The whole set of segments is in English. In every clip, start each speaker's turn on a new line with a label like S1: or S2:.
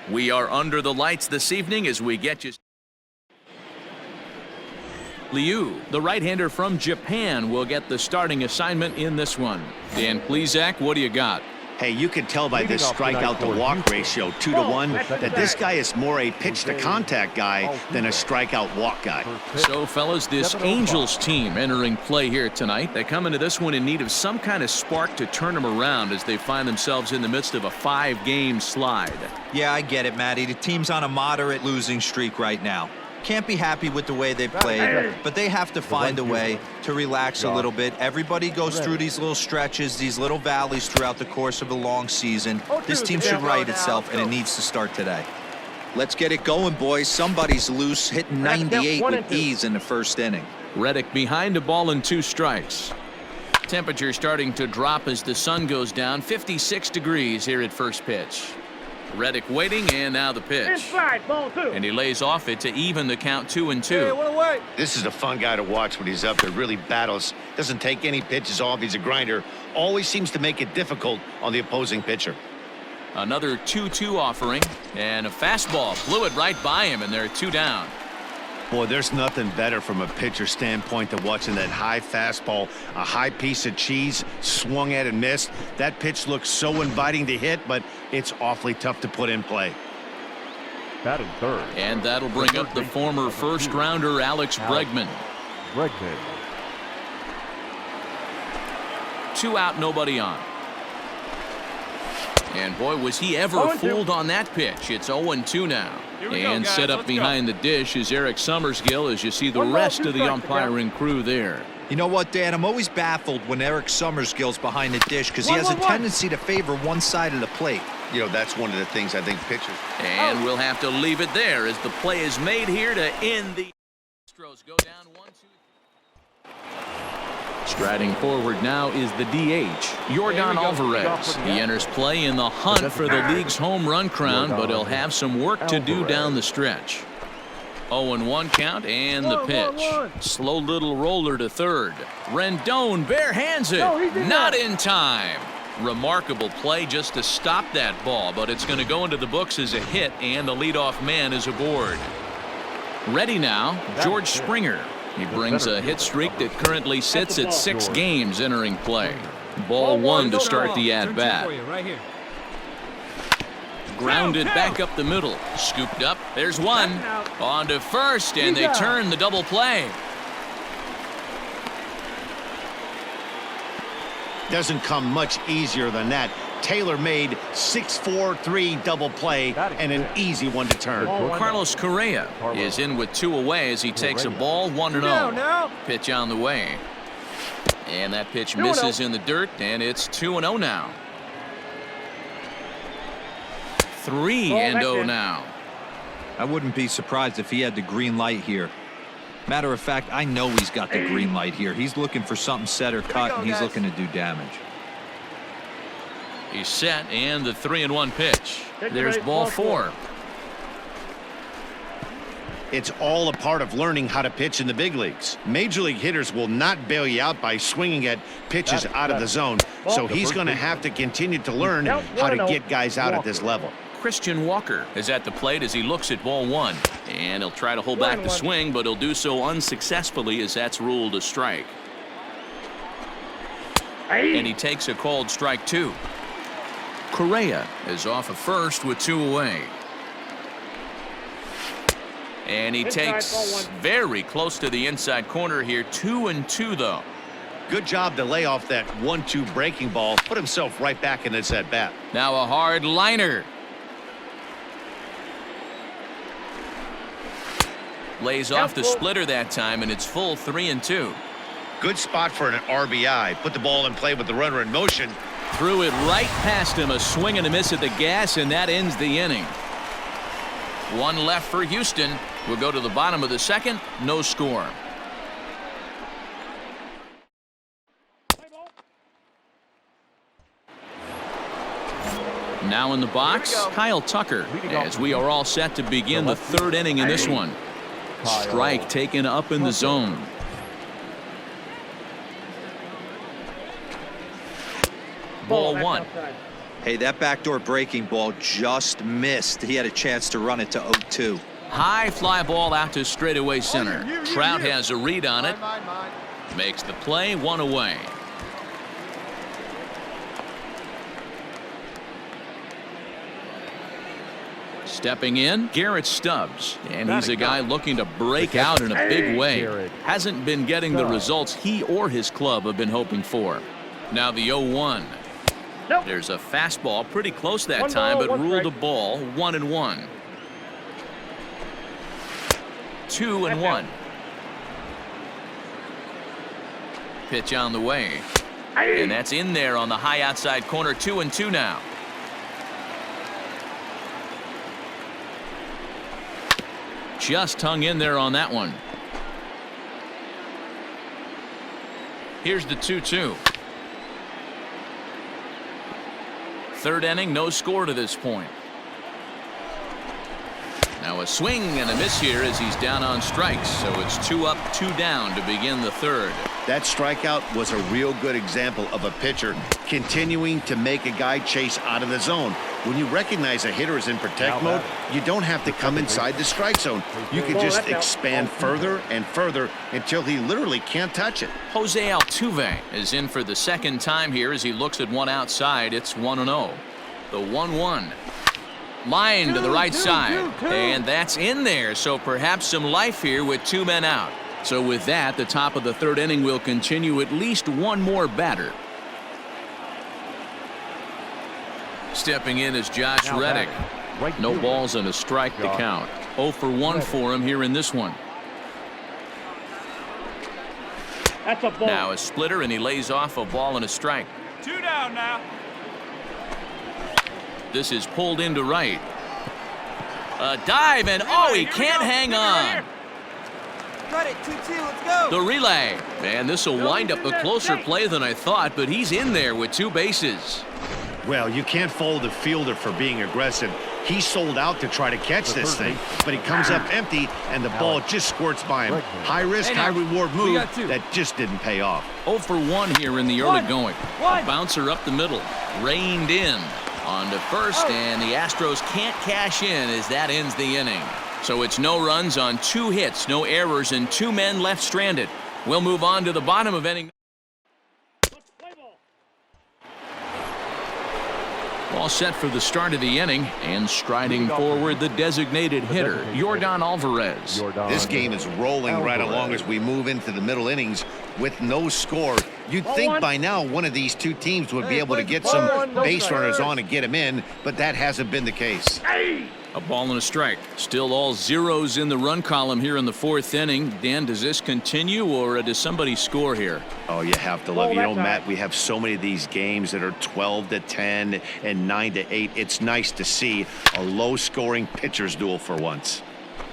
S1: We are under the lights this evening as we get you. Liu, the right-hander from Japan, will get the starting assignment in this one. Dan Plesac, what do you got?
S2: Hey, you can tell by this strikeout-to-walk ratio, 2-to-1, that this guy is more a pitch-to-contact guy than a strikeout-walk guy.
S1: So, fellas, this Angels team entering play here tonight. They come into this one in need of some kind of spark to turn them around as they find themselves in the midst of a 5-game slide.
S3: Yeah, I get it, Matty. The team's on a moderate losing streak right now. Can't be happy with the way they played, but they have to find a way to relax a little bit. Everybody goes through these little stretches, these little valleys throughout the course of a long season. This team should right itself, and it needs to start today. Let's get it going, boys. Somebody's loose, hitting 98 with ease in the first inning.
S1: Reddick behind a ball and 2 strikes. Temperature starting to drop as the sun goes down. 56 degrees here at first pitch. Reddick waiting, and now the pitch.
S4: Inside, ball 2.
S1: And he lays off it to even the count 2-2.
S4: Hey,
S2: This is a fun guy to watch when he's up there. Really battles. Doesn't take any pitches off. He's a grinder. Always seems to make it difficult on the opposing pitcher.
S1: Another 2-2 offering, and a fastball blew it right by him, and they're 2 down.
S2: Boy, there's nothing better from a pitcher standpoint than watching that high fastball, a high piece of cheese, swung at and missed. That pitch looks so inviting to hit, but it's awfully tough to put in play.
S5: Batting third.
S1: And that'll bring up the former first-rounder Alex Bregman. 2 out, nobody on. And boy, was he ever fooled on that pitch. It's 0-2 now. And set up behind the dish is Eric Summersgill as you see the rest of the umpiring crew there.
S3: You know what, Dan? I'm always baffled when Eric Summersgill's behind the dish because he has a tendency to favor one side of the plate.
S2: You know, that's one of the things I think pitchers.
S1: And we'll have to leave it there as the play is made here to end the Astros. Go down 1-2. Striding forward now is the DH, Yordan Alvarez. He enters play in the hunt for the league's home run crown, but he'll have some work to do down the stretch. 0-1 count and the pitch. Slow little roller to third. Rendon barehands it. Not in time. Remarkable play just to stop that ball, but it's going to go into the books as a hit, and the leadoff man is aboard. Ready now, George Springer. He brings a hit streak that currently sits at 6 games entering play. Ball 1 to start the at-bat. Grounded back up the middle. Scooped up. There's one. On to first, and they turn the double play.
S2: Doesn't come much easier than that. Tailor-made 6-4-3 double play and an easy one to turn.
S1: Carlos Correa is in with 2 away as he takes a ball 1-0. Pitch on the way. And that pitch misses in the dirt, and it's 2-0 now. 3-0 now.
S3: I wouldn't be surprised if he had the green light here. Matter of fact, I know he's got the green light here. He's looking for something set or cut, and he's looking to do damage.
S1: He's set, and the 3-1 pitch. There's ball 4.
S2: It's all a part of learning how to pitch in the big leagues. Major league hitters will not bail you out by swinging at pitches out of the zone, so he's going to have to continue to learn how to get guys out at this level.
S1: Christian Walker is at the plate as he looks at ball 1, and he'll try to hold back the swing, but he'll do so unsuccessfully as that's ruled a strike. And he takes a called strike 2. Correa is off of first with 2 away. And he takes very close to the inside corner here. 2-2 though.
S2: Good job to lay off that 1-2 breaking ball. Put himself right back in this at bat.
S1: Now a hard liner. Lays off the splitter that time, and it's full 3-2.
S2: Good spot for an RBI. Put the ball in play with the runner in motion.
S1: Threw it right past him, a swing and a miss at the gas, and that ends the inning. 1 left for Houston. We'll go to the bottom of the second. No score. Now in the box, Kyle Tucker, as we are all set to begin the 3rd inning in this one. Strike taken up in the zone. Ball 1.
S3: Hey, that backdoor breaking ball just missed. He had a chance to run it to 0-2.
S1: High fly ball out to straightaway center. Trout has a read on it. Makes the play, 1 away. Stepping in, Garrett Stubbs, and he's a guy looking to break out in a big way. Hasn't been getting the results he or his club have been hoping for. Now the 0-1. There's a fastball pretty close that time, but ruled a ball, 1-1. 2-1. Pitch on the way, and that's in there on the high outside corner. 2-2 now. Just hung in there on that one. Here's the 2-2. Third inning, no score to this point. Now a swing and a miss here as he's down on strikes, so it's 2 up, 2 down to begin the third.
S2: That strikeout was a real good example of a pitcher continuing to make a guy chase out of the zone. When you recognize a hitter is in protect mode, you don't have to come inside the strike zone. You can just expand further and further until he literally can't touch it.
S1: Jose Altuve is in for the second time here as he looks at one outside. It's 1-0. The 1-1. Line to the right side, and that's in there, so perhaps some life here with 2 men out. So with that, the top of the third inning will continue. At least one more batter. Stepping in is Josh Reddick. No balls and a strike to count. 0 for 1 for him here in this one. Now a splitter, and he lays off a ball and a strike.
S4: 2 down now.
S1: This is pulled into right. A dive, and oh, he can't hang on.
S4: Got it, 2-2, let's go.
S1: The relay. Man, this will wind up a closer play than I thought, but he's in there with 2 bases.
S2: Well, you can't fault the fielder for being aggressive. He sold out to try to catch this thing, but he comes up empty, and the ball just squirts by him. High risk, high reward move that just didn't pay off.
S1: 0 for 1 here in the early going. A bouncer up the middle. Reined in. On to first, and the Astros can't cash in as that ends the inning. So it's no runs on 2 hits, no errors, and 2 men left stranded. We'll move on to the bottom of inning. All set for the start of the inning, and striding forward the designated hitter, Yordan Alvarez.
S2: This game is rolling right along as we move into the middle innings with no score. You'd think by now one of these 2 teams would be able to get some base runners on and get them in, but that hasn't been the case.
S1: A ball and a strike. Still all zeros in the run column here in the 4th inning. Dan, does this continue, or does somebody score here?
S2: Oh, you have to love, Matt, we have so many of these games that are 12-10 and 9-8. It's nice to see a low-scoring pitcher's duel for once.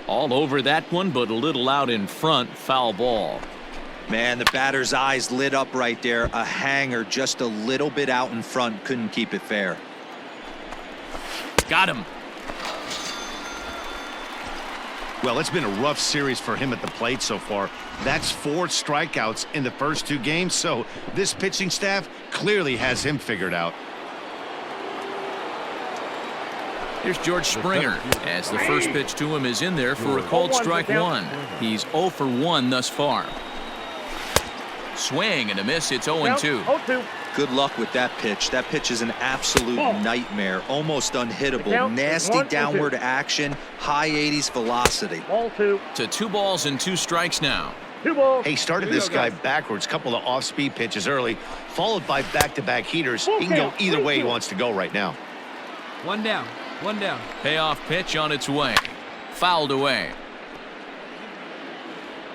S1: All over that one, but a little out in front. Foul ball.
S3: Man, the batter's eyes lit up right there. A hanger just a little bit out in front. Couldn't keep it fair.
S1: Got him.
S2: Well, it's been a rough series for him at the plate so far. That's 4 strikeouts in the first 2 games, so this pitching staff clearly has him figured out.
S1: Here's George Springer as the first pitch to him is in there for a called strike 1. He's 0 for 1 thus far. Swing and a miss. It's 0-2.
S3: Good luck with that pitch. That pitch is an absolute nightmare. Almost unhittable. Nasty downward action. High 80s velocity.
S1: To 2 balls and 2 strikes now.
S2: Hey, started this guy backwards. Couple of off-speed pitches early, followed by back-to-back heaters. He can go either way he wants to go right now.
S4: 1 down. 1 down.
S1: Payoff pitch on its way. Fouled away.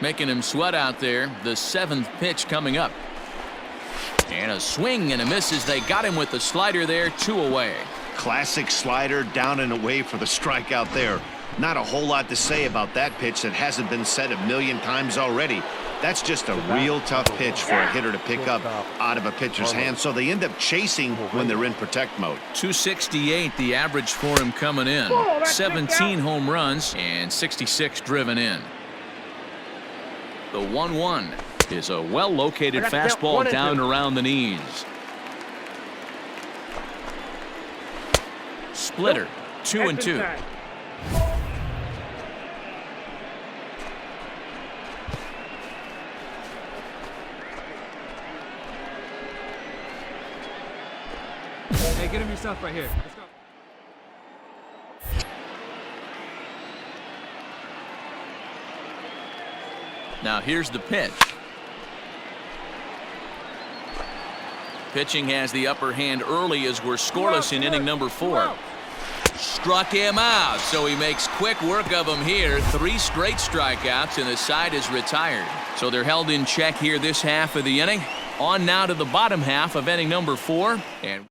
S1: Making him sweat out there. The 7th pitch coming up. And a swing and a miss as they got him with the slider there. 2 away.
S2: Classic slider down and away for the strikeout there. Not a whole lot to say about that pitch that hasn't been said a million times already. That's just a real tough pitch for a hitter to pick up out of a pitcher's hand, so they end up chasing when they're in protect mode.
S1: 268 the average for him coming in. 17 home runs and 66 driven in. The 1-1 is a well-located fastball down around the knees. splitter. 2-2.
S4: Hey, get him yourself right here. Let's go.
S1: Now here's the pitch. Pitching has the upper hand early as we're scoreless in inning number 4. Struck him out, so he makes quick work of him here. 3 straight strikeouts, and the side is retired. So they're held in check here this half of the inning. On now to the bottom half of inning number 4. And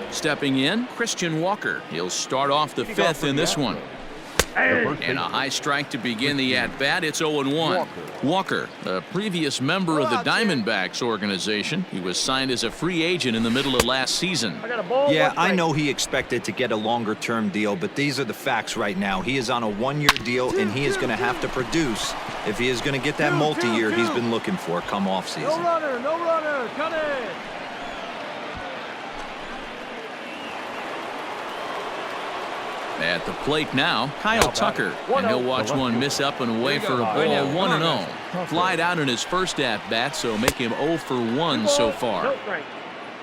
S1: stepping in, Christian Walker. He'll start off the 5th in this one. And a high strike to begin the at-bat. It's 0-1. Walker, a previous member of the Diamondbacks organization. He was signed as a free agent in the middle of last season.
S3: Yeah, I know he expected to get a longer-term deal, but these are the facts right now. He is on a 1-year deal, and he is going to have to produce if he is going to get that multi-year he's been looking for come off-season.
S5: No runner, cut it.
S1: At the plate now, Kyle Tucker, and he'll watch one miss up and away for a ball. 1-0. Flied out in his first at-bat, so make him 0 for 1 so far.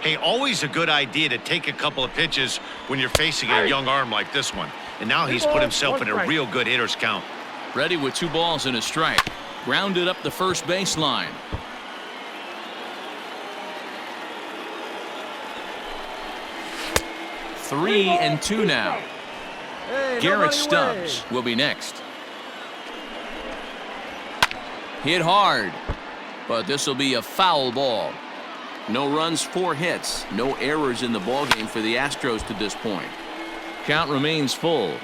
S2: Hey, always a good idea to take a couple of pitches when you're facing a young arm like this one. And now he's put himself in a real good hitter's count.
S1: Ready with 2 balls and a strike. Grounded up the first baseline. Three and 2 now. Garrett Stubbs will be next. Hit hard, but this will be a foul ball. No runs, 4 hits, no errors in the ballgame for the Astros to this point. Count remains full.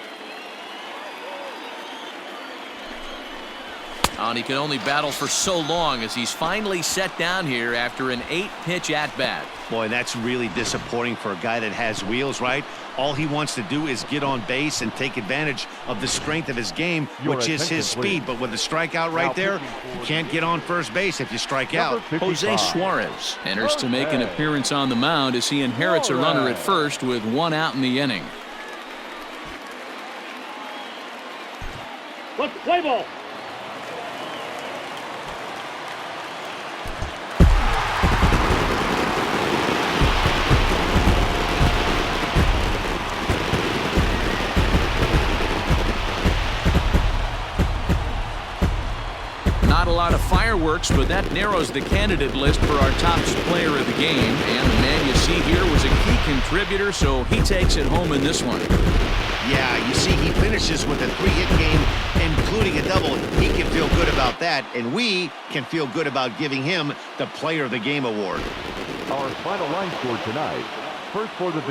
S1: And he can only battle for so long as he's finally set down here after an 8-pitch at-bat.
S2: Boy, that's really disappointing for a guy that has wheels, right? All he wants to do is get on base and take advantage of the strength of his game, which is his speed. But with the strikeout right there, you can't get on first base if you strike out.
S1: Jose Suarez enters to make an appearance on the mound as he inherits a runner at first with 1 out in the inning.
S5: Let's play ball.
S1: Not a lot of fireworks, but that narrows the candidate list for our top player of the game. And the man you see here was a key contributor, so he takes it home in this one.
S2: Yeah, you see, he finishes with a 3-hit game, including a double. He can feel good about that, and we can feel good about giving him the Player of the Game award.
S5: Our final line score tonight. First for the